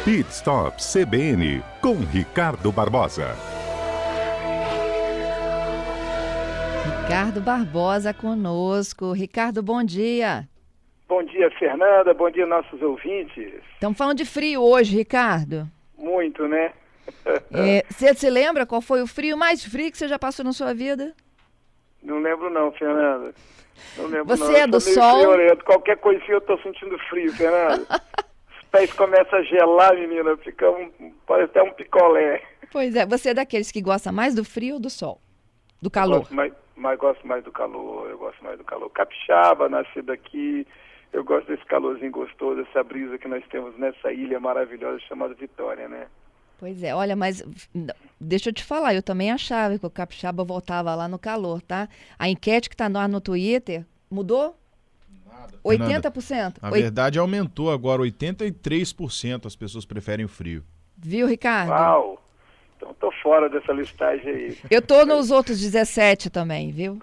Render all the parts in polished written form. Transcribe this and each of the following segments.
Pit Stop CBN com Ricardo Barbosa. Ricardo Barbosa conosco. Ricardo, bom dia. Bom dia, Fernanda. Bom dia, nossos ouvintes. Estamos falando de frio hoje, Ricardo. Muito, né? Você se lembra qual foi o frio mais frio que você já passou na sua vida? Não lembro não, Fernanda. Não lembro Você não. é do Eu sou meio sol? friorento. Qualquer coisinha eu tô sentindo frio, Fernanda. Os pés começam a gelar, menina. Parece até um picolé. Pois é, você é daqueles que gosta mais do frio ou do sol? Do calor? Gosto mais do calor. Eu gosto mais do calor. Capixaba, nascido aqui. Eu gosto desse calorzinho gostoso, essa brisa que nós temos nessa ilha maravilhosa chamada Vitória, né? Pois é, olha, mas deixa eu te falar, eu também achava que o capixaba voltava lá no calor, tá? A enquete que tá no Twitter mudou? Nada. 80%. Na verdade, aumentou agora, 83% as pessoas preferem o frio. Viu, Ricardo? Uau! Então tô fora dessa listagem aí. Eu tô nos outros 17 também, viu?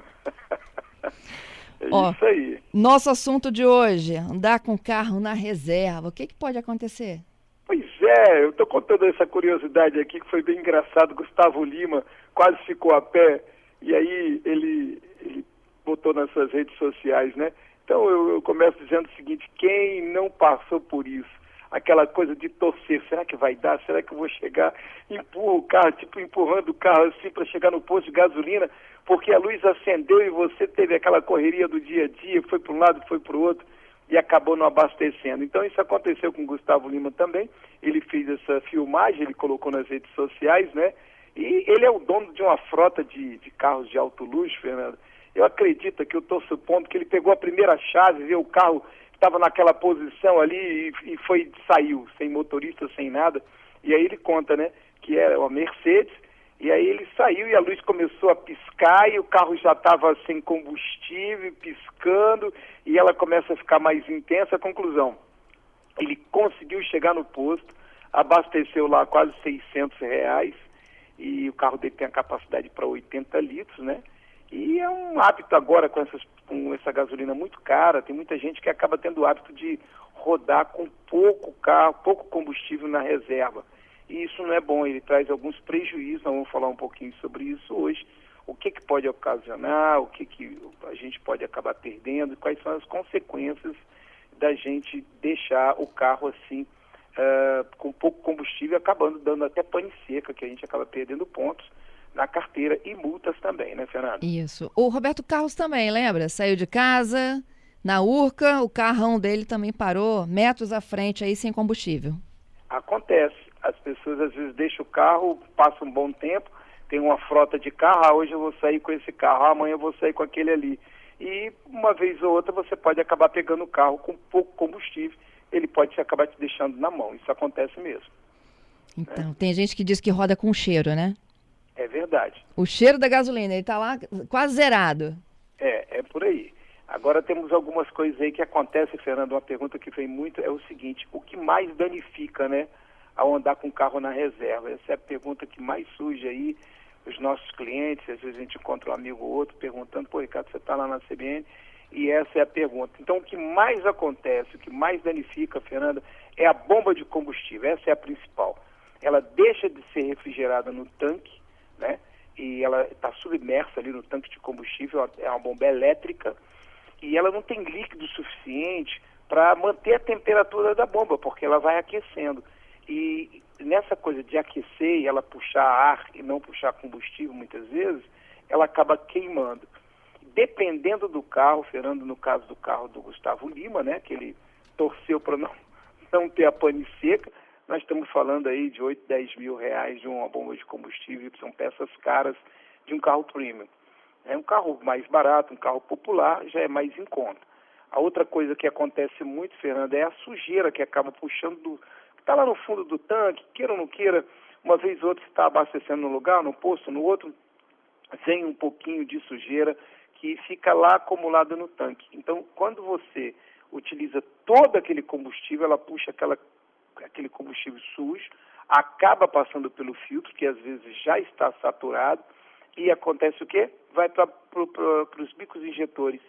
É isso aí. Nosso assunto de hoje, andar com carro na reserva. O que pode acontecer? Pois é, eu tô contando essa curiosidade aqui que foi bem engraçado. Gustavo Lima quase ficou a pé e aí ele botou nas suas redes sociais, né? Então eu começo dizendo o seguinte: quem não passou por isso? Aquela coisa de torcer, será que vai dar? Será que eu vou chegar? Empurra o carro, tipo empurrando o carro assim para chegar no posto de gasolina, porque a luz acendeu e você teve aquela correria do dia a dia, foi para um lado, foi para o outro e acabou não abastecendo. Então isso aconteceu com o Gustavo Lima também. Ele fez essa filmagem, ele colocou nas redes sociais, né? E ele é o dono de uma frota de carros de alto luxo, Fernando. Eu acredito que eu estou supondo que ele pegou a primeira chave, viu o carro estava naquela posição ali e saiu, sem motorista, sem nada. E aí ele conta, né, que era uma Mercedes, e aí ele saiu e a luz começou a piscar e o carro já estava sem combustível, piscando, e ela começa a ficar mais intensa. Conclusão, ele conseguiu chegar no posto, abasteceu lá quase R$ 600, e o carro dele tem a capacidade para 80 litros, né? E é um hábito agora com essa gasolina muito cara, tem muita gente que acaba tendo o hábito de rodar com pouco combustível na reserva. E isso não é bom, ele traz alguns prejuízos, nós vamos falar um pouquinho sobre isso hoje. O que pode ocasionar, o que a gente pode acabar perdendo, quais são as consequências da gente deixar o carro assim, com pouco combustível, acabando dando até pane seca, que a gente acaba perdendo pontos na carteira e multas também, né, Fernanda? Isso. O Roberto Carlos também, lembra? Saiu de casa, na Urca, o carrão dele também parou metros à frente aí sem combustível. Acontece. As pessoas às vezes deixam o carro, passa um bom tempo, tem uma frota de carro, hoje eu vou sair com esse carro, amanhã eu vou sair com aquele ali. E uma vez ou outra você pode acabar pegando o carro com pouco combustível, ele pode acabar te deixando na mão. Isso acontece mesmo. Então, tem gente que diz que roda com cheiro, né? É verdade. O cheiro da gasolina, ele tá lá quase zerado. É por aí. Agora temos algumas coisas aí que acontecem, Fernando. Uma pergunta que vem muito é o seguinte: o que mais danifica, né, ao andar com o carro na reserva? Essa é a pergunta que mais surge aí, os nossos clientes, às vezes a gente encontra um amigo ou outro perguntando: pô, Ricardo, você está lá na CBN? E essa é a pergunta. Então, o que mais acontece, o que mais danifica, Fernanda, é a bomba de combustível. Essa é a principal. Ela deixa de ser refrigerada no tanque, né? E ela está submersa ali no tanque de combustível, é uma bomba elétrica, e ela não tem líquido suficiente para manter a temperatura da bomba, porque ela vai aquecendo. E nessa coisa de aquecer e ela puxar ar e não puxar combustível, muitas vezes, ela acaba queimando. Dependendo do carro, Fernando, no caso do carro do Gustavo Lima, né, que ele torceu para não ter a pane seca, nós estamos falando aí de 8, 10 mil reais de uma bomba de combustível, que são peças caras de um carro premium. É um carro mais barato, um carro popular, já é mais em conta. A outra coisa que acontece muito, Fernanda, é a sujeira que acaba puxando, que está lá no fundo do tanque, queira ou não queira, uma vez ou outra você está abastecendo num lugar, no posto, no outro, vem um pouquinho de sujeira que fica lá acumulada no tanque. Então, quando você utiliza todo aquele combustível, ela puxa aquele combustível sujo, acaba passando pelo filtro, que às vezes já está saturado, e acontece o quê? Vai para os bicos injetores,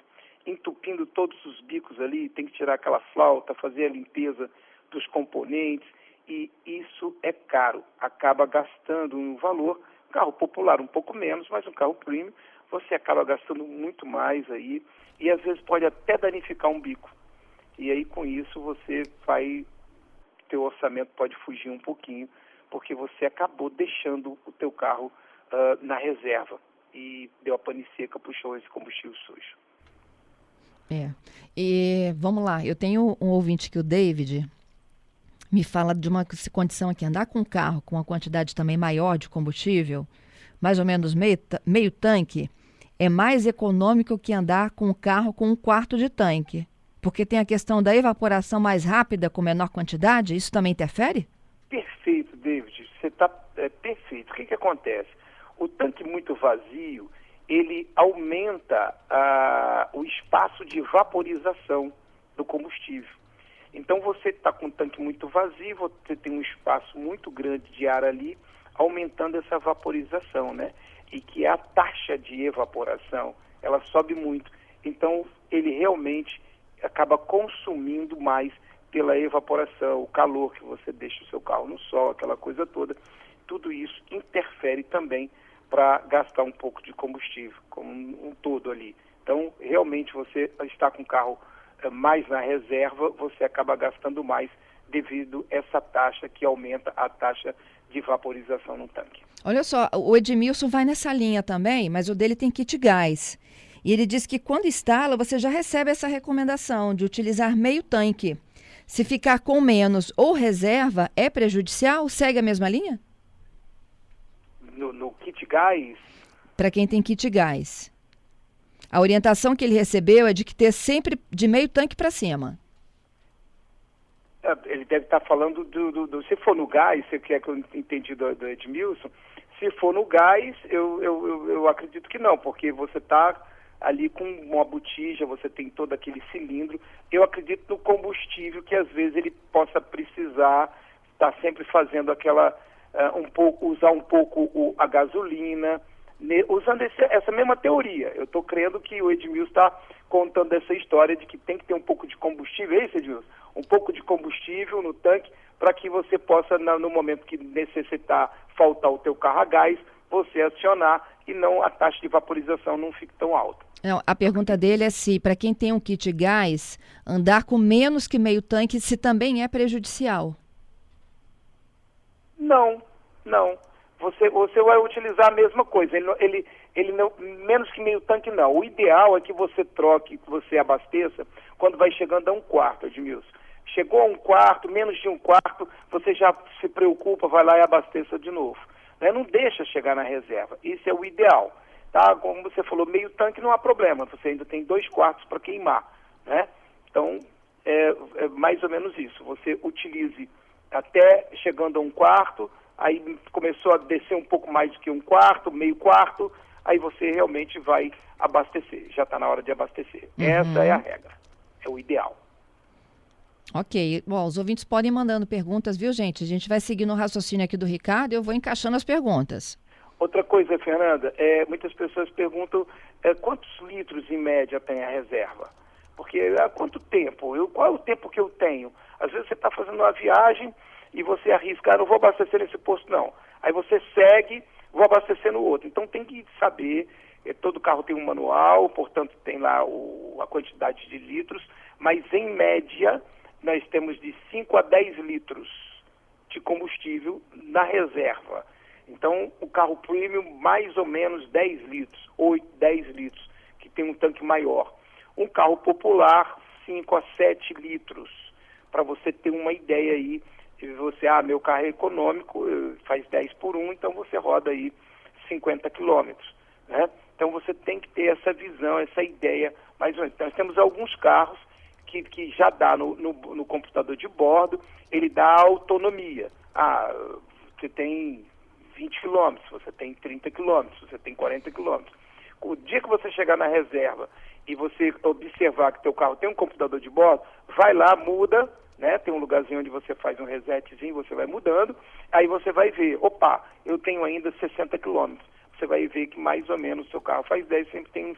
entupindo todos os bicos ali, tem que tirar aquela flauta, fazer a limpeza dos componentes, e isso é caro, acaba gastando um valor, carro popular um pouco menos, mas um carro premium você acaba gastando muito mais aí e às vezes pode até danificar um bico. E aí com isso você vai, teu orçamento pode fugir um pouquinho, porque você acabou deixando o teu carro na reserva e deu a pane seca, puxou esse combustível sujo. E vamos lá, eu tenho um ouvinte que o David me fala de uma condição aqui, andar com um carro com uma quantidade também maior de combustível, mais ou menos meio tanque, é mais econômico que andar com um carro com um quarto de tanque. Porque tem a questão da evaporação mais rápida com menor quantidade, isso também interfere? Perfeito, David, você está perfeito. O que acontece? O tanque muito vazio, ele aumenta o espaço de vaporização do combustível. Então você está com um tanque muito vazio, você tem um espaço muito grande de ar ali, aumentando essa vaporização, né? E que a taxa de evaporação, ela sobe muito. Então ele realmente acaba consumindo mais pela evaporação, o calor que você deixa o seu carro no sol, aquela coisa toda. Tudo isso interfere também para gastar um pouco de combustível, como um todo ali. Então, realmente, você está com o carro mais na reserva, você acaba gastando mais devido a essa taxa que aumenta a taxa de vaporização no tanque. Olha só, o Edmilson vai nessa linha também, mas o dele tem kit gás. E ele diz que quando instala, você já recebe essa recomendação de utilizar meio tanque. Se ficar com menos ou reserva, é prejudicial? Segue a mesma linha? No kit gás? Para quem tem kit gás. A orientação que ele recebeu é de que ter sempre de meio tanque para cima. Ele deve estar falando se for no gás, se que é que eu entendi do Edmilson, se for no gás, eu acredito que não, porque você está ali com uma botija, você tem todo aquele cilindro. Eu acredito no combustível, que às vezes ele possa precisar estar sempre fazendo aquela, usar um pouco a gasolina, usando essa mesma teoria. Eu estou crendo que o Edmilson está contando essa história de que tem que ter um pouco de combustível, é isso, Edmilson? Um pouco de combustível no tanque, para que você possa, no momento que necessitar faltar o teu carro a gás, você acionar e não a taxa de vaporização não fique tão alta. Não, a pergunta dele é se, para quem tem um kit gás, andar com menos que meio tanque, se também é prejudicial. Não. Você vai utilizar a mesma coisa. Ele não, menos que meio tanque não. O ideal é que você troque, que você abasteça quando vai chegando a um quarto, Edmilson. Chegou a um quarto, menos de um quarto, você já se preocupa, vai lá e abasteça de novo. Né? Não deixa chegar na reserva. Isso é o ideal. Tá? Como você falou, meio tanque não há problema. Você ainda tem 2 quartos para queimar. Né? Então, é mais ou menos isso. Você utilize até chegando a um quarto, aí começou a descer um pouco mais do que um quarto, meio quarto, aí você realmente vai abastecer. Já está na hora de abastecer. Essa é a regra. É o ideal. Ok. Bom, os ouvintes podem ir mandando perguntas, viu, gente? A gente vai seguir no raciocínio aqui do Ricardo e eu vou encaixando as perguntas. Outra coisa, Fernanda, muitas pessoas perguntam quantos litros em média tem a reserva? Porque há quanto tempo? Qual é o tempo que eu tenho? Às vezes você está fazendo uma viagem e você arrisca, não vou abastecer nesse posto não. Aí você segue, vou abastecer no outro. Então tem que saber, todo carro tem um manual, portanto tem lá a quantidade de litros, mas em média nós temos de 5 a 10 litros de combustível na reserva. Então o carro premium mais ou menos 10 litros, 8, 10 litros, que tem um tanque maior. Um carro popular 5 a 7 litros, para você ter uma ideia aí. Você, meu carro é econômico, faz 10 por 1, então você roda aí 50 quilômetros, né? Então você tem que ter essa visão, essa ideia, mais ou menos. Nós temos alguns carros que já dá no computador de bordo, ele dá autonomia. Você tem 20 quilômetros, você tem 30 quilômetros, você tem 40 quilômetros. O dia que você chegar na reserva e você observar que teu carro tem um computador de bordo, vai lá, muda, né? Tem um lugarzinho onde você faz um resetzinho, você vai mudando, aí você vai ver, eu tenho ainda 60 quilômetros. Você vai ver que mais ou menos o seu carro faz 10, sempre tem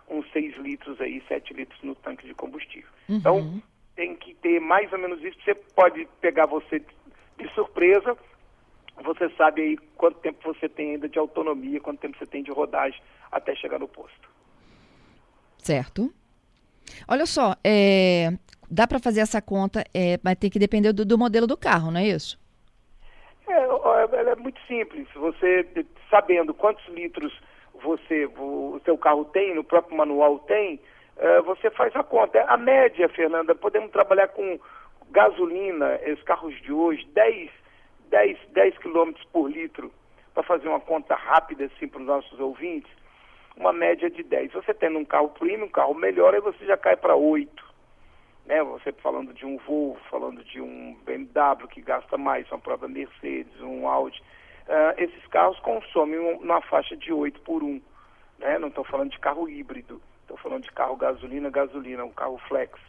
uns 6 litros aí, 7 litros no tanque de combustível. Então, tem que ter mais ou menos isso. Você pode pegar, você de surpresa, você sabe aí quanto tempo você tem ainda de autonomia, quanto tempo você tem de rodagem até chegar no posto. Certo. Olha só, dá para fazer essa conta, mas tem que depender do modelo do carro, não é isso? Ela é muito simples. Você, sabendo quantos litros o seu carro tem, no próprio manual tem, você faz a conta. A média, Fernanda, podemos trabalhar com gasolina, os carros de hoje, 10 quilômetros por litro, para fazer uma conta rápida assim para os nossos ouvintes, uma média de 10. Você tendo um carro premium, um carro melhor, aí você já cai para 8. Né? Você falando de um Volvo, falando de um BMW que gasta mais, uma própria Mercedes, um Audi. Esses carros consomem uma faixa de 8 por 1. Né? Não estou falando de carro híbrido, estou falando de carro gasolina, um carro flex,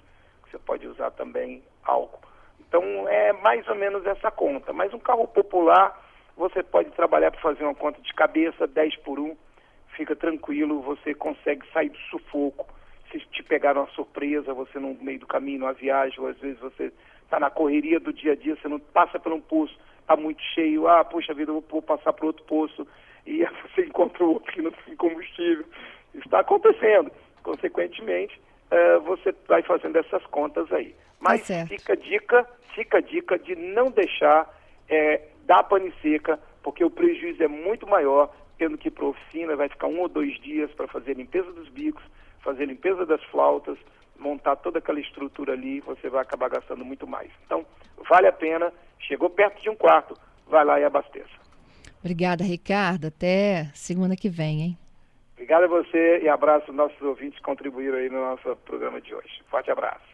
que você pode usar também álcool. Então é mais ou menos essa conta. Mas um carro popular, você pode trabalhar para fazer uma conta de cabeça, 10 por 1, fica tranquilo, você consegue sair do sufoco. Se te pegar uma surpresa, você no meio do caminho, numa viagem, ou às vezes você está na correria do dia a dia, você não passa por um poço, está muito cheio, puxa vida, eu vou passar por outro poço, e você encontra outro que não tem combustível. Isso está acontecendo. Consequentemente, você vai fazendo essas contas aí. Mas fica a dica de não deixar dar pane seca, porque o prejuízo é muito maior, tendo que ir para a oficina, vai ficar 1 ou 2 dias para fazer a limpeza dos bicos, fazer a limpeza das flautas, montar toda aquela estrutura ali, você vai acabar gastando muito mais. Então, vale a pena, chegou perto de um quarto, vai lá e abasteça. Obrigada, Ricardo. Até segunda que vem, hein? Obrigado a você e abraço aos nossos ouvintes que contribuíram aí no nosso programa de hoje. Forte abraço.